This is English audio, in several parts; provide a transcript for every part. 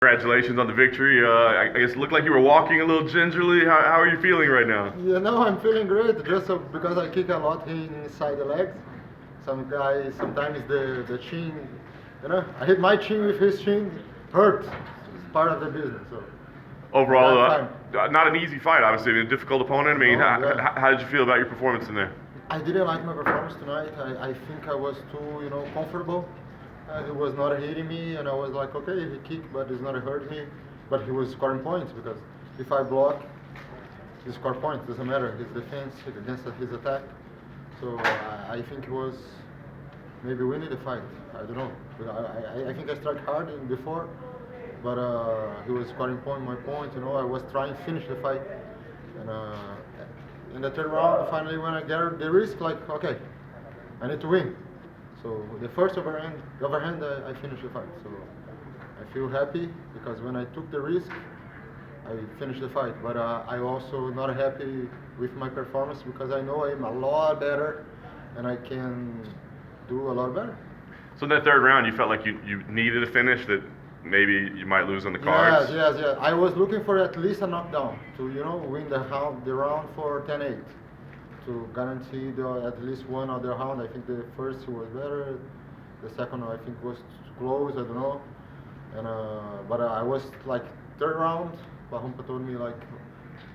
Congratulations on the victory. I guess it looked like you were walking a little gingerly. How are you feeling right now? Yeah, no, I'm feeling great. Just because I kick a lot inside the legs. Some guys sometimes the chin, I hit my chin with his chin, hurt. It's part of the business. So Overall, not an easy fight, obviously. A difficult opponent. I mean, No, yeah. how did you feel about your performance in there? I didn't like my performance tonight. I think I was too, comfortable. He was not hitting me, and I was like, okay, he kicked, but he's not hurt me. But he was scoring points because if I block, he score points. Doesn't matter his defense against his attack. So I think it was maybe winning the fight. I don't know. I think I struck hard before, but he was scoring my point. I was trying to finish the fight, and in the third round, finally when I get the risk, like okay, I need to win. So the first overhand, I finished the fight. So I feel happy because when I took the risk, I finished the fight. But I also not happy with my performance because I know I'm a lot better and I can do a lot better. So in that third round, you felt like you needed a finish that maybe you might lose on the cards? Yes. I was looking for at least a knockdown to win the round for 10-8 to guarantee at least one other round. I think the first was better, the second I think was close. I don't know, and but I was like third round. Bahumpa told me like,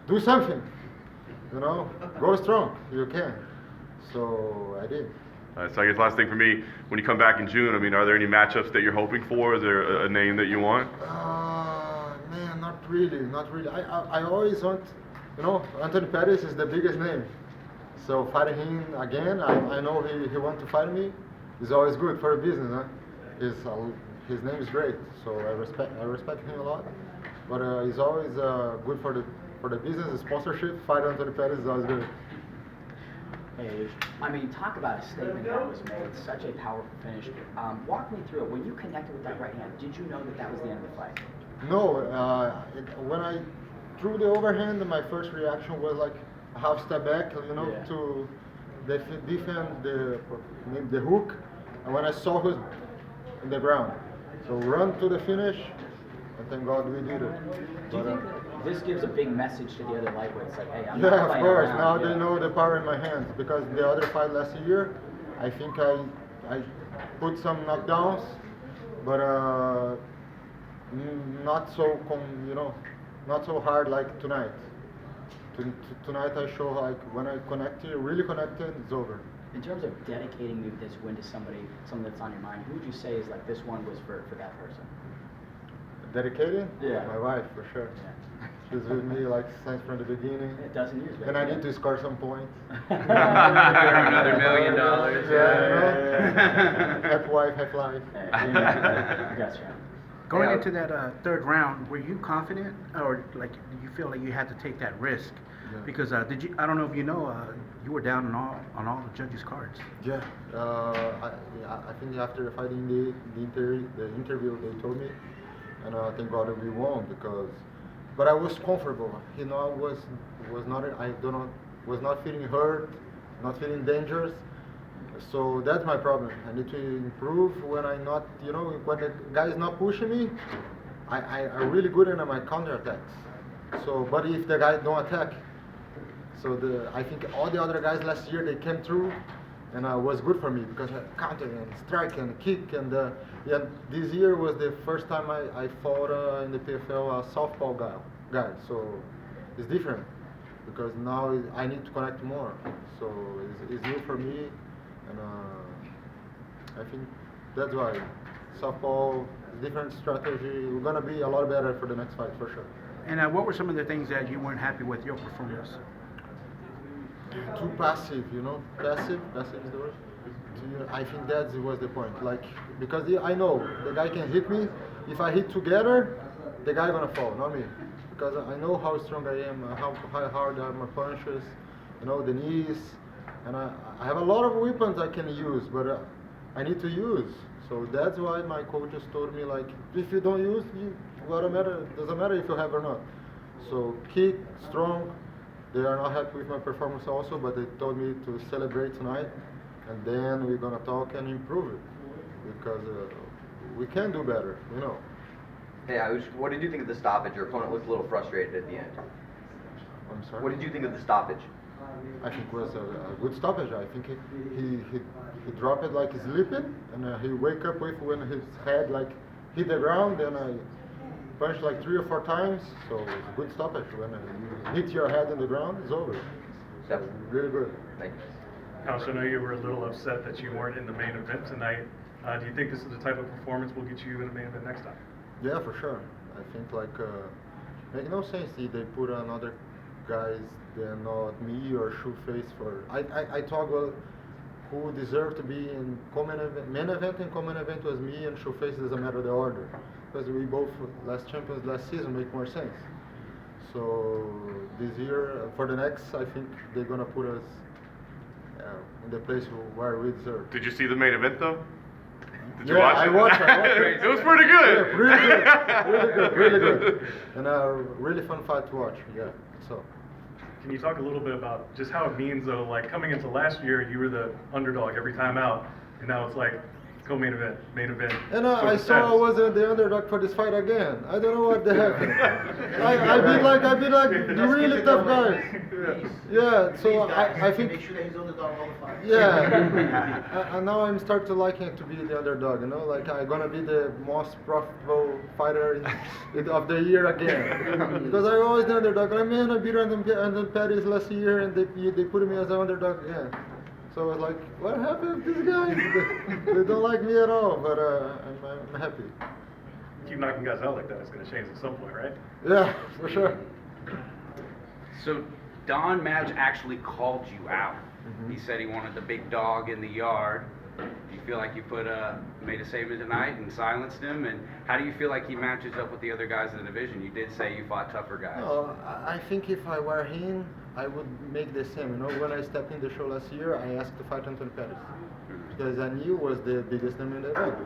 do something, go strong, you can. So I did. So I guess last thing for me, when you come back in June, I mean, are there any matchups that you're hoping for? Is there a name that you want? Man, not really. I always want, Anthony Pettis is the biggest name. So fighting him again, I know he wants to fight me. It's always good for a business, huh? His name is great, so I respect him a lot. But it's always good for the business, the sponsorship. Fight Anthony Pettis is always good. Hey, I mean, talk about a statement that was made. Such a powerful finish. Walk me through it. When you connected with that right hand, did you know that was the end of the fight? No, when I threw the overhand, my first reaction was like a half step back, to defend the hook. And when I saw who's in the ground, so run to the finish, and thank God we did it. Do you think this gives a big message to the other lightweights? Like, hey, I'm yeah, not of playing course. around. Now they know the power in my hands because the other fight last year, I think I put some knockdowns, but not so not so hard like tonight. Tonight I show like when I really connected, it's over. In terms of dedicating this win to someone that's on your mind, who would you say is like this one was for that person? Dedicated? Yeah. My wife, for sure. Yeah. She's with me like since from the beginning. A dozen years. And I need to score some points. Another $1 million. Yeah. Half wife, half life. Gotcha. Going into that third round, were you confident, or like did you feel like you had to take that risk? Yeah. Because did you? I don't know if you know, you were down on all the judges' cards. Yeah. I think after fighting the interview, they told me, and thank God we won because. But I was comfortable. I was not feeling hurt, not feeling dangerous. So that's my problem. I need to improve when I'm not, when the guy is not pushing me, I'm really good in my counter attacks. So, but if the guy don't attack, so I think all the other guys last year, they came through and was good for me because I counter and strike and kick and this year was the first time I fought in the PFL a southpaw guy. So it's different because now I need to connect more. So it's new for me. And I think that's why southpaw is different strategy. We're gonna be a lot better for the next fight for sure. And what were some of the things that you weren't happy with your performance? Too passive, passive is the word. I think that was the point. Like because I know the guy can hit me. If I hit together, the guy gonna fall, not me. Because I know how strong I am, how hard are my punches, the knees. And I have a lot of weapons I can use, but I need to use. So that's why my coaches told me like, if you don't use, doesn't matter if you have or not. So kick, strong. They are not happy with my performance also, but they told me to celebrate tonight, and then we're gonna talk and improve it because we can do better. Hey, what did you think of the stoppage? Your opponent looked a little frustrated at the end. I'm sorry. What did you think of the stoppage? I think it was a good stoppage. I think he dropped it like sleeping, and he wake up with when his head like hit the ground, and I punched like 3 or 4 times. So it's a good stoppage. When you hit your head in the ground, it's over. Yep. Really good. Thank you. Raush, I know you were a little upset that you weren't in the main event tonight. Do you think this is the type of performance will get you in the main event next time? Yeah, for sure. I think like make no sense if they put another guys than not me or Shoeface for. I talk about who deserved to be in main event and common event was me and Shoeface. Doesn't matter the order because we both last champions last season make more sense. So this year for the next, I think they're gonna put us in the place where we deserve. Did you see the main event though? Did you Yeah, watch I it? watched it. It was pretty good. Yeah, really good, really good, really good, and a really fun fight to watch. Yeah, so. Can you talk a little bit about just how it means though, like coming into last year, you were the underdog every time out, and now it's like co-main event, main event. And sort I of saw I status. was the underdog for this fight again. I don't know what the happened. I've been like the really tough guys. Yeah, so I think. Make sure that he's underdog all the fights. Yeah, and now I'm starting to like him to be the underdog. You know, like I'm gonna be the most profitable fighter of the year again. Because I always the underdog. I mean, I beat Anton Pettis last year, and they put me as an underdog again. So I was like, what happened to this guy? They don't like me at all, but I'm happy. Keep knocking guys out like that, it's going to change at some point, right? Yeah, for sure. So Don Madge actually called you out. Mm-hmm. He said he wanted the big dog in the yard. Do you feel like you made a statement tonight and silenced him? And how do you feel like he matches up with the other guys in the division? You did say you fought tougher guys. No, I think if I were him, I would make the same. You know, when I stepped in the show last year, I asked to fight Anton Pettis because I knew was the biggest name in the event.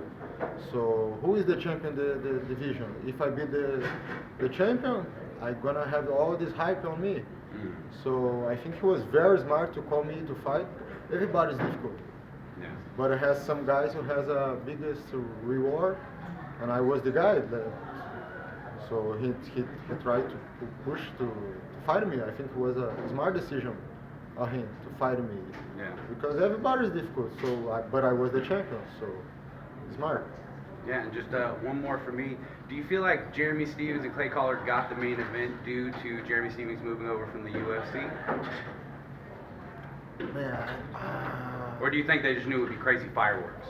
So who is the champion in the division? If I beat the champion, I'm gonna have all this hype on me. So I think he was very smart to call me to fight. Everybody's difficult. Yeah. But it has some guys who has a biggest reward, and I was the guy. So he tried to push to fight me. I think it was a smart decision of him to fight me. Yeah. Because everybody's difficult. But I was the champion, so smart. Yeah, and just one more for me. Do you feel like Jeremy Stevens and Clay Collard got the main event due to Jeremy Stevens moving over from the UFC? Man, Or do you think they just knew it would be crazy fireworks?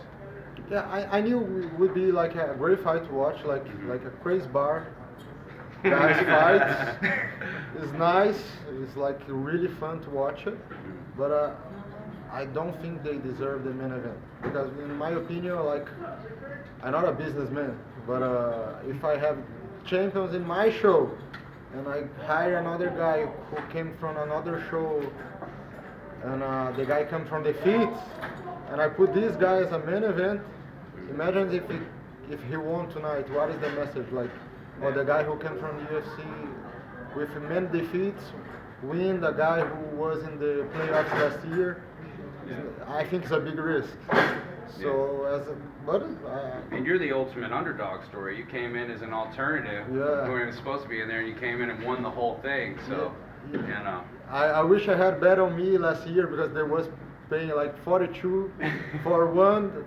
yeah, I knew it would be like a great fight to watch, like a crazy bar. Guys fight. It's nice. It's like really fun to watch it. But I don't think they deserve the main event because, in my opinion, like I'm not a businessman, but if I have champions in my show and I hire another guy who came from another show and the guy comes from the feet and I put this guy as a main event, imagine if he won tonight, what is the message like? Or the guy who came from the UFC with many defeats win the guy who was in the playoffs last year. I think it's a big risk. So And you're the ultimate underdog story. You came in as an alternative. Yeah. You weren't even supposed to be in there, and you came in and won the whole thing. So, Yeah. you know. I wish I had bet on me last year because there was paying like 42 for one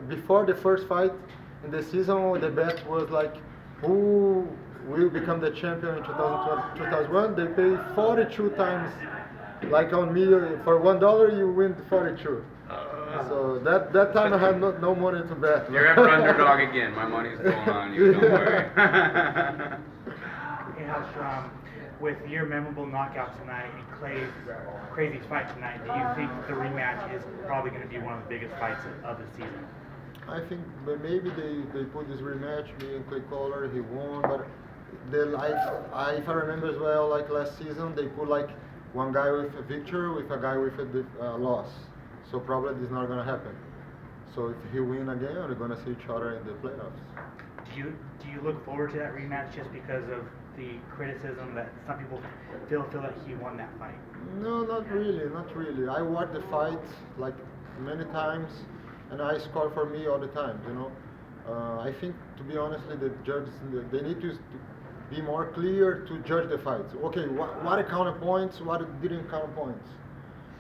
before the first fight in the season. The bet was like who will become the champion in 2001. They pay 42 times. Like on me, for $1 you win 42. So that time I had no money to bet. You're ever underdog again. My money's going on you. Don't worry. Hey, Raush, with your memorable knockout tonight and Clay's crazy fight tonight, do you think the rematch is probably going to be one of the biggest fights of the season? I think maybe they put this rematch, me and Clay Collard, he won, but if I remember as well, like last season, they put like one guy with a victory with a guy with a loss. So probably this is not going to happen. So if he win again, we're going to see each other in the playoffs. Do you look forward to that rematch just because of the criticism that some people feel that he won that fight? No, not really. I watched the fight like many times, and I score for me all the time. You know, I think, to be honestly, the judges they need to be more clear to judge the fights. Okay, what counted points, what didn't count points.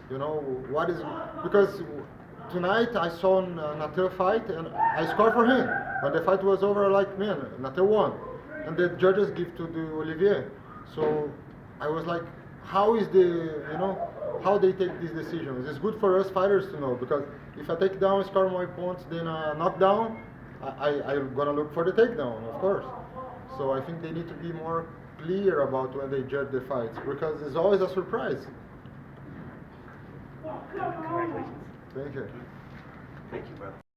You know what is because tonight I saw Natel fight and I scored for him. When the fight was over, like man, Natel won, and the judges give to the Olivier. So I was like, how is how they take these decisions? It's good for us fighters to know because if I take down, score more points than a knockdown, I'm gonna look for the takedown, of course. So I think they need to be more clear about when they judge the fights because it's always a surprise. Congratulations. Thank you. Thank you, brother.